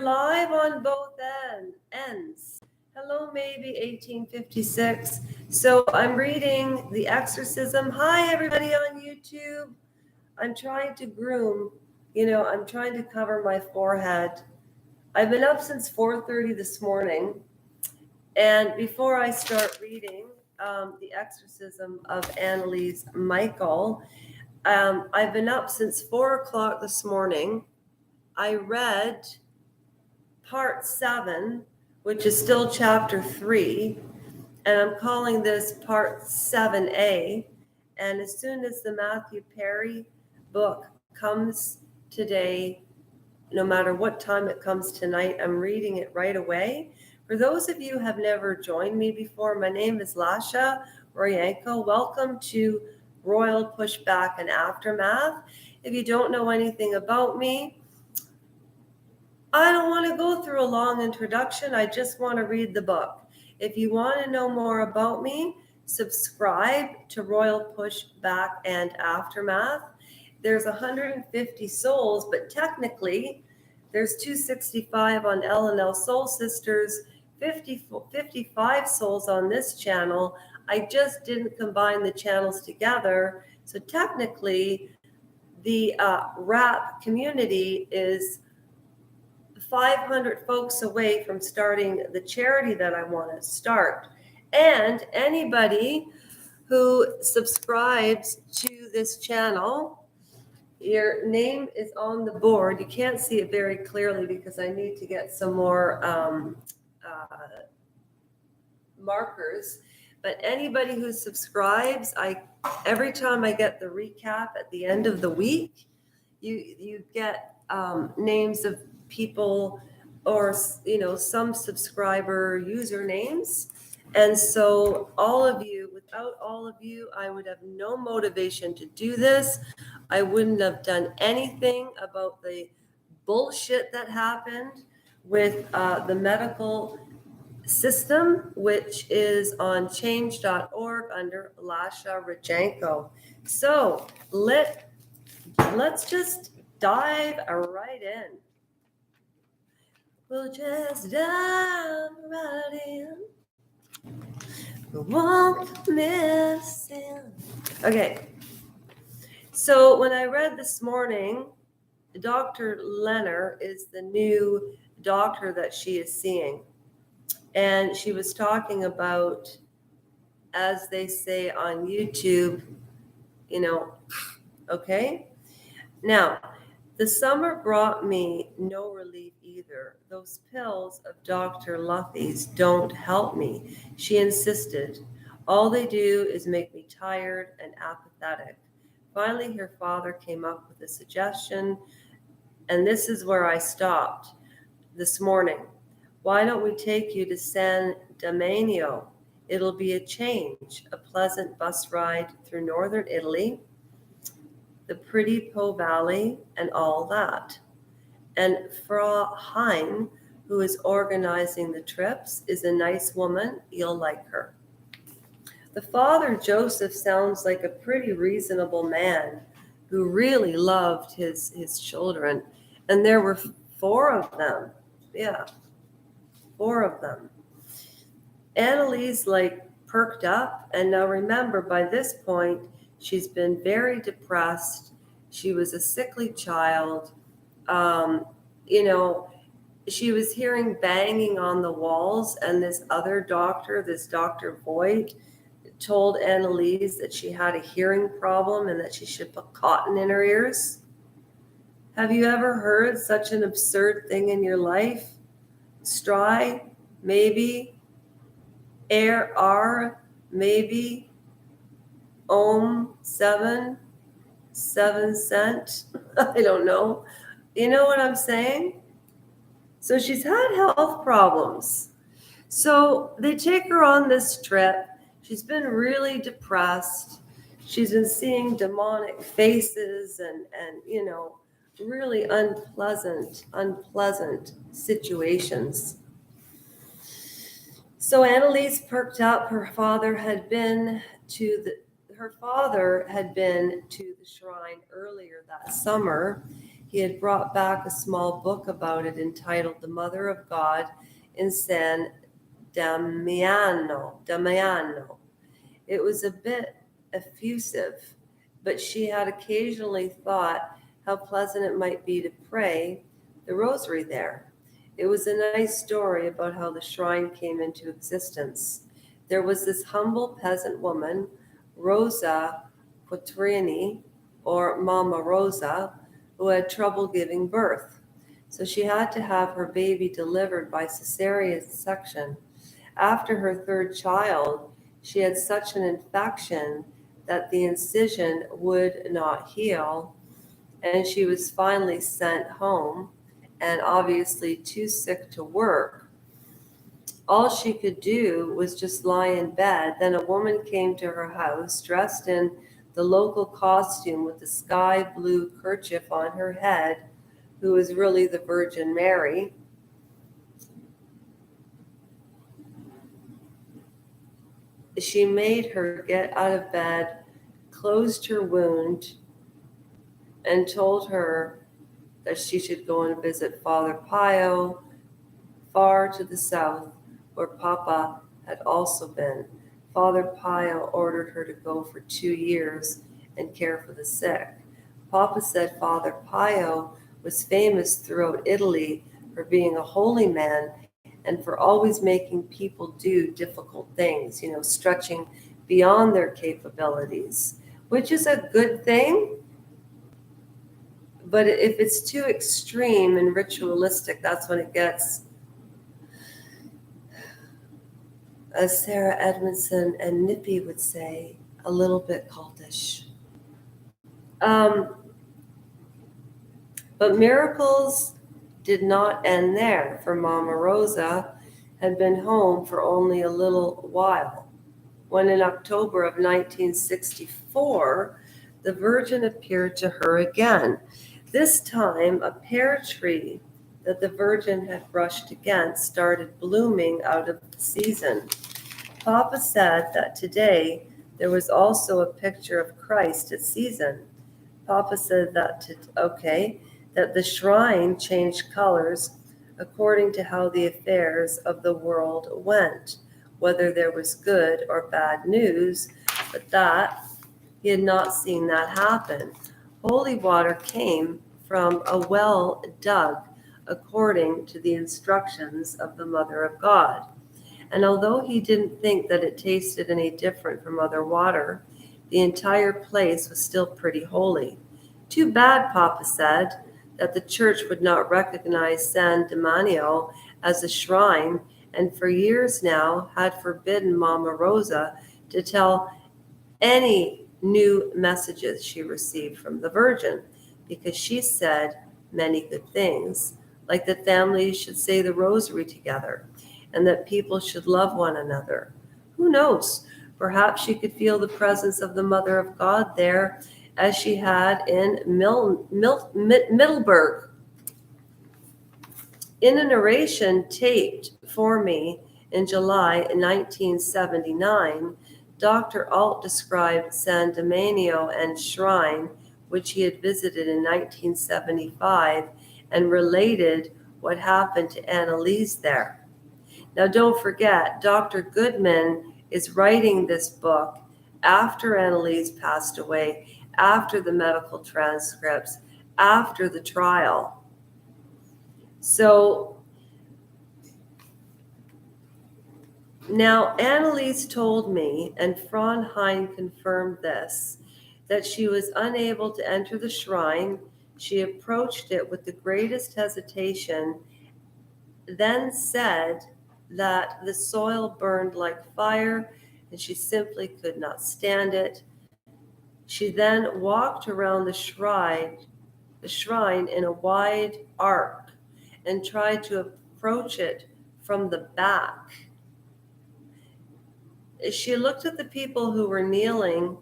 live on both ends. Hello, maybe 1856. So I'm reading the Exorcism. Hi, everybody on YouTube. I'm trying to groom, I'm trying to cover my forehead. I've been up since 4:30 this morning. And before I start reading the Exorcism of Annalise Micheal, I've been up since 4 o'clock this morning. I read part 7, which is still chapter 3, and I'm calling this part 7a. And as soon as the Matthew Perry book comes today, no matter what time it comes tonight, I'm reading it right away. For those of you who have never joined me before, my name is Lasha Royanko. Welcome to Royal Pushback and Aftermath. If you don't know anything about me, I don't want to go through a long introduction. I just want to read the book. If you want to know more about me, subscribe to Royal Pushback and Aftermath. There's 150 souls, but technically there's 265 on L&L Soul Sisters, 55 souls on this channel. I just didn't combine the channels together. So technically the rap community is 500 folks away from starting the charity that I want to start. And anybody who subscribes to this channel, your name is on the board. You can't see it very clearly because I need to get some more markers. But anybody who subscribes, every time I get the recap at the end of the week, you get names of people or some subscriber usernames. And so all of you, without all of you, I would have no motivation to do this. I wouldn't have done anything about the bullshit that happened with the medical system, which is on change.org under Lasha Rajanko. So let's just dive right in. We'll just dive right in. We won't miss it. Okay. So when I read this morning, Dr. Lenner is the new doctor that she is seeing. And she was talking about, as they say on YouTube, okay? Now, the summer brought me no relief either. Those pills of Dr. Luffy's don't help me, she insisted. All they do is make me tired and apathetic. Finally, her father came up with a suggestion, and this is where I stopped this morning. Why don't we take you to San Damiano? It'll be a change, a pleasant bus ride through northern Italy, the pretty Po Valley, and all that. And Frau Hein, who is organizing the trips, is a nice woman. You'll like her. The father, Joseph, sounds like a pretty reasonable man who really loved his children. And there were 4 of them. Yeah, 4 of them. Annalise perked up. And now remember, by this point, she's been very depressed. She was a sickly child. She was hearing banging on the walls, and this other doctor, this Dr. Voigt, told Annalise that she had a hearing problem and that she should put cotton in her ears. Have you ever heard such an absurd thing in your life? Stry, maybe. R, maybe. Ohm, 7 cent. I don't know. You know what I'm saying? So she's had health problems. So they take her on this trip. She's been really depressed. She's been seeing demonic faces and really unpleasant situations. So Annalise perked up. Her father had been to the shrine earlier that summer. he had brought back a small book about it entitled The Mother of God in San Damiano. It was a bit effusive, but she had occasionally thought how pleasant it might be to pray the rosary there. It was a nice story about how the shrine came into existence. There was this humble peasant woman, Rosa Quattrini, or Mama Rosa, who had trouble giving birth. So she had to have her baby delivered by cesarean section. After her third child, she had such an infection that the incision would not heal, and she was finally sent home and obviously too sick to work. All she could do was just lie in bed. Then a woman came to her house dressed in the local costume with the sky blue kerchief on her head, who was really the Virgin Mary. She made her get out of bed, closed her wound, and told her that she should go and visit Father Pio far to the south, where Papa had also been. Father Pio ordered her to go for 2 years and care for the sick. Papa said Father Pio was famous throughout Italy for being a holy man and for always making people do difficult things, stretching beyond their capabilities, which is a good thing. But if it's too extreme and ritualistic, that's when it gets, as Sarah Edmondson and Nippy would say, a little bit cultish. But miracles did not end there, for Mama Rosa had been home for only a little while, when in October of 1964, the Virgin appeared to her again. This time, a pear tree that the Virgin had brushed against started blooming out of the season. Papa said that today there was also a picture of Christ at season. Papa said that that the shrine changed colors according to how the affairs of the world went, whether there was good or bad news, but that he had not seen that happen. Holy water came from a well dug according to the instructions of the Mother of God. And although he didn't think that it tasted any different from other water, the entire place was still pretty holy. Too bad, Papa said, that the church would not recognize San Damiano as a shrine, and for years now had forbidden Mama Rosa to tell any new messages she received from the Virgin, because she said many good things, like that families should say the rosary together and that people should love one another. Who knows? Perhaps she could feel the presence of the Mother of God there as she had in Middleburg. In a narration taped for me in July 1979, Dr. Alt described San Damiano and Shrine, which he had visited in 1975, and related what happened to Annalese there. Now, don't forget, Dr. Goodman is writing this book after Annalise passed away, after the medical transcripts, after the trial. So now Annalise told me, and Fronheim confirmed this, that she was unable to enter the shrine. She approached it with the greatest hesitation, then said that the soil burned like fire and she simply could not stand it. She then walked around the shrine in a wide arc and tried to approach it from the back. She looked at the people who were kneeling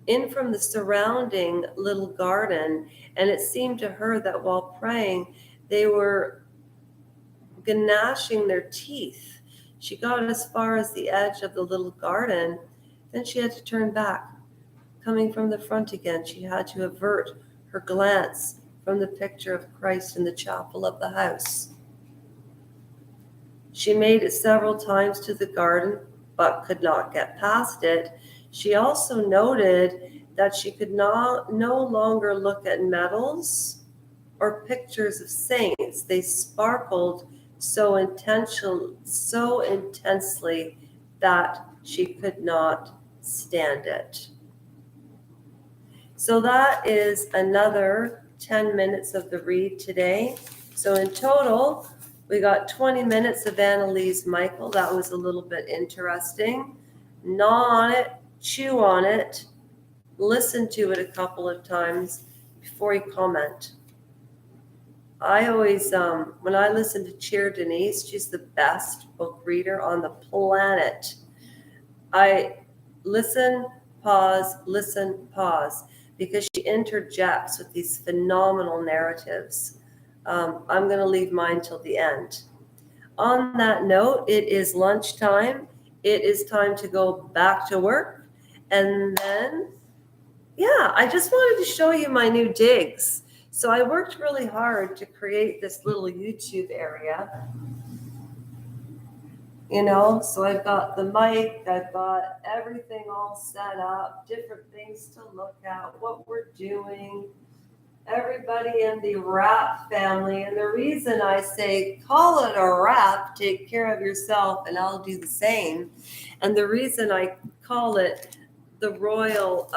in from the surrounding little garden, and it seemed to her that while praying, they were gnashing their teeth. She got as far as the edge of the little garden, then she had to turn back. Coming from the front again, she had to avert her glance from the picture of Christ in the chapel of the house. She made it several times to the garden, but could not get past it. She also noted that she could no longer look at medals or pictures of saints. They sparkled so intensely that she could not stand it. So that is another 10 minutes of the read today. So in total, we got 20 minutes of Annalise Micheal. That was a little bit interesting. Gnaw on it, chew on it, listen to it a couple of times before you comment. I always, when I listen to Cheer Denise, she's the best book reader on the planet. I listen, pause, because she interjects with these phenomenal narratives. I'm going to leave mine till the end. On that note, it is lunchtime. It is time to go back to work. And then, I just wanted to show you my new digs. So I worked really hard to create this little YouTube area. So I've got the mic, I've got everything all set up, different things to look at, what we're doing, everybody in the wrap family. And the reason I say call it a wrap, take care of yourself, and I'll do the same. And the reason I call it the royal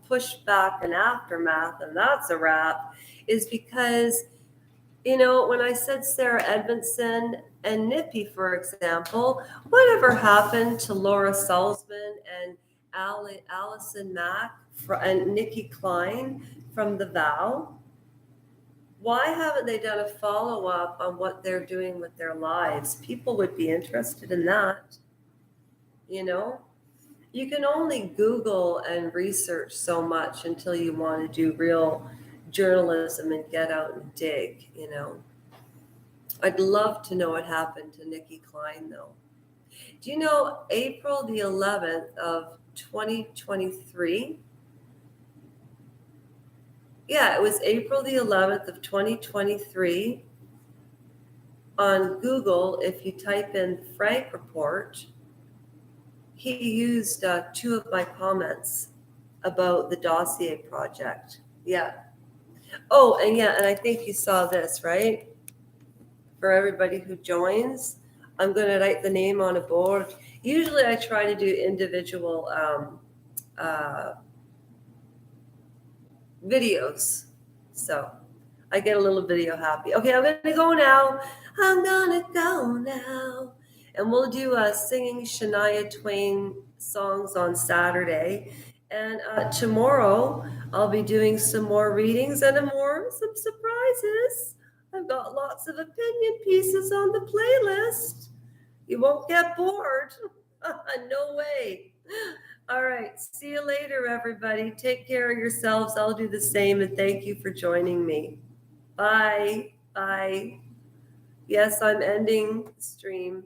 pushback and aftermath, and that's a wrap, is because, when I said Sarah Edmondson and Nippy, for example, whatever happened to Laura Salzman and Allison Mack and Nikki Klein from The Vow? Why haven't they done a follow-up on what they're doing with their lives? People would be interested in that. You can only Google and research so much until you want to do real journalism and get out and dig. I'd love to know what happened to Nikki Klein, though. Do you know April the 11th of 2023? Yeah, it was April the 11th of 2023. On Google, if you type in Frank Report, he used 2 of my comments about the dossier project. Yeah. Oh, and I think you saw this, right? For everybody who joins, I'm going to write the name on a board. Usually I try to do individual videos. So I get a little video happy. Okay, I'm going to go now. And we'll do singing Shania Twain songs on Saturday. And tomorrow I'll be doing some more readings and some surprises. I've got lots of opinion pieces on the playlist. You won't get bored. No way. All right. See you later, everybody. Take care of yourselves. I'll do the same. And thank you for joining me. Bye. Bye. Yes, I'm ending the stream.